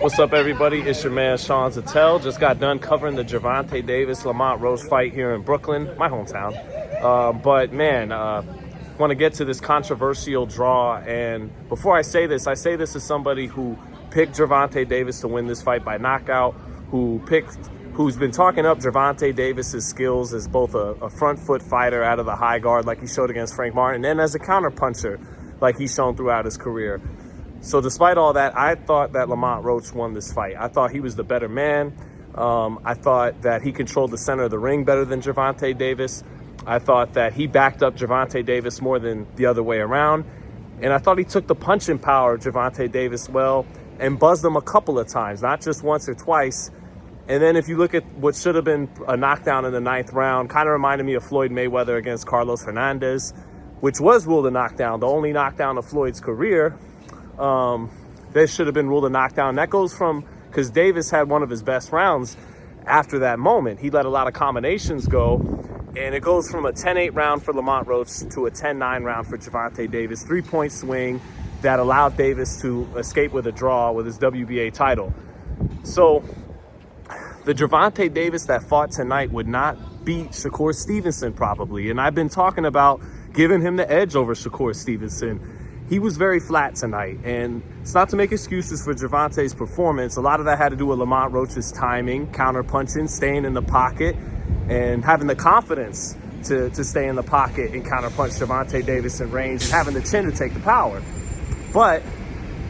What's up, everybody? It's your man, Sean Zittel. Just got done covering the Gervonta Davis-Lamont Roach fight here in Brooklyn, my hometown. But man, want to get to this controversial draw. And before I say this as somebody who picked Gervonta Davis to win this fight by knockout, who's been talking up Gervonta Davis's skills as both a front foot fighter out of the high guard like he showed against Frank Martin, and as a counter puncher like he's shown throughout his career. So despite all that, I thought that Lamont Roach won this fight. I thought he was the better man. I thought that he controlled the center of the ring better than Gervonta Davis. I thought that he backed up Gervonta Davis more than the other way around. And I thought he took the punching power of Gervonta Davis well and buzzed him a couple of times, not just once or twice. And then if you look at what should have been a knockdown in the 9th round, kind of reminded me of Floyd Mayweather against Carlos Hernandez, which was ruled a knockdown, the only knockdown of Floyd's career. This should have been ruled a knockdown. That goes from, because Davis had one of his best rounds after that moment. He let a lot of combinations go, and it goes from a 10-8 round for Lamont Roach to a 10-9 round for Gervonta Davis. 3-point swing that allowed Davis to escape with a draw with his WBA title. So the Gervonta Davis that fought tonight would not beat Shakur Stevenson probably. And I've been talking about giving him the edge over Shakur Stevenson. He was very flat tonight, and it's not to make excuses for Gervonta's performance. A lot of that had to do with Lamont Roach's timing, counter-punching, staying in the pocket, and having the confidence to stay in the pocket and counter-punch Gervonta Davis in range, and having the chin to take the power. But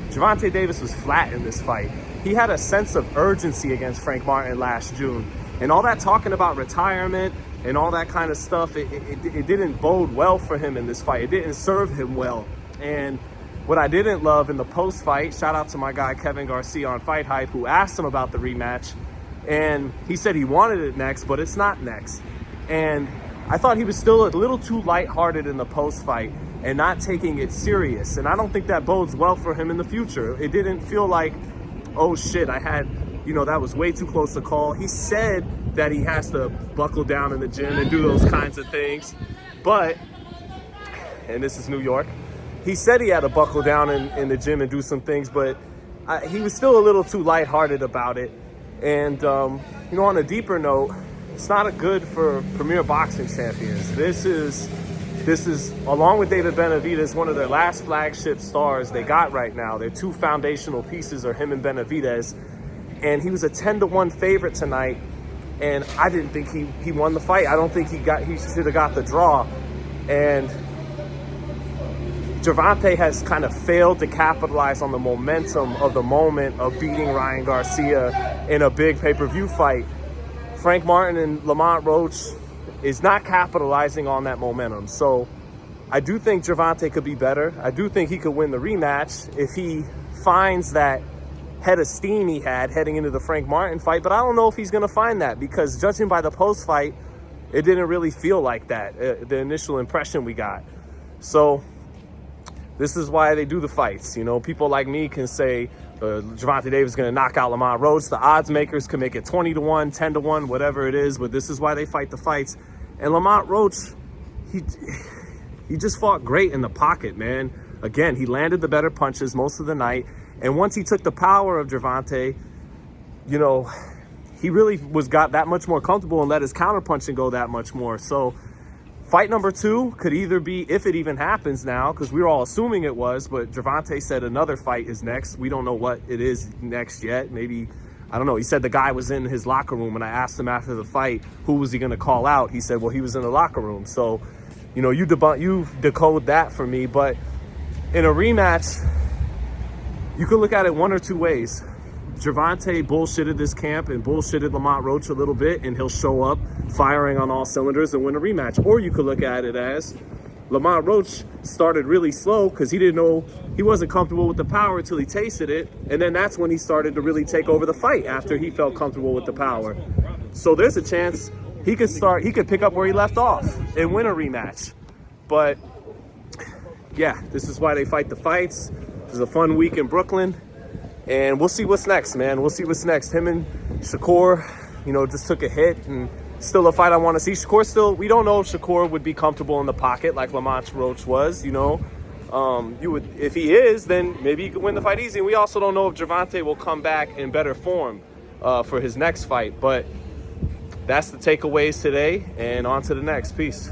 Gervonta Davis was flat in this fight. He had a sense of urgency against Frank Martin last June, and all that talking about retirement and all that kind of stuff, it didn't bode well for him in this fight. It didn't serve him well. And what I didn't love in the post-fight, shout out to my guy Kevin Garcia on Fight Hype, who asked him about the rematch, and he said he wanted it next, but it's not next. And I thought he was still a little too lighthearted in the post-fight and not taking it serious. And I don't think that bodes well for him in the future. It didn't feel like, oh shit, that was way too close to call. He said that he has to buckle down in the gym and do those kinds of things, but, and this is New York, he said he had to buckle down in the gym and do some things, but he was still a little too lighthearted about it. And, on a deeper note, it's not good for premier boxing champions. This is, along with David Benavidez, one of their last flagship stars they got right now. Their two foundational pieces are him and Benavidez. And he was a 10-1 favorite tonight, and I didn't think he won the fight. I don't think he should have got the draw. And Gervonta has kind of failed to capitalize on the momentum of the moment of beating Ryan Garcia in a big pay-per-view fight. Frank Martin and Lamont Roach is not capitalizing on that momentum. So I do think Gervonta could be better. I do think he could win the rematch if he finds that head of steam he had heading into the Frank Martin fight. But I don't know if he's going to find that, because judging by the post-fight, it didn't really feel like that, the initial impression we got. So this is why they do the fights. People like me can say Gervonta Davis is going to knock out Lamont Roach. The odds makers can make it 20-1, 10-1, whatever it is. But this is why they fight the fights. And Lamont Roach, he just fought great in the pocket, man. Again, he landed the better punches most of the night. And once he took the power of Gervonta, he really got that much more comfortable and let his counter-punching go that much more. So fight number 2 could either be, if it even happens now, because we were all assuming it was, but Gervonta said another fight is next. We don't know what it is next yet. Maybe, I don't know. He said the guy was in his locker room, and I asked him after the fight, who was he going to call out? He said, well, he was in the locker room. So, you decode that for me. But in a rematch, you could look at it one or two ways. Gervonta bullshitted this camp and bullshitted Lamont Roach a little bit, and he'll show up firing on all cylinders and win a rematch. Or you could look at it as Lamont Roach started really slow because he didn't know, he wasn't comfortable with the power until he tasted it, and then that's when he started to really take over the fight after he felt comfortable with the power. So there's a chance he could pick up where he left off and win a rematch. But yeah, this is why they fight the fights. This is a fun week in Brooklyn. And we'll see what's next, man. We'll see what's next. Him and Shakur, just took a hit, and still a fight I want to see. We don't know if Shakur would be comfortable in the pocket like Lamont Roach was, If he is, then maybe he could win the fight easy. And we also don't know if Gervonta will come back in better form for his next fight. But that's the takeaways today, and on to the next. Peace.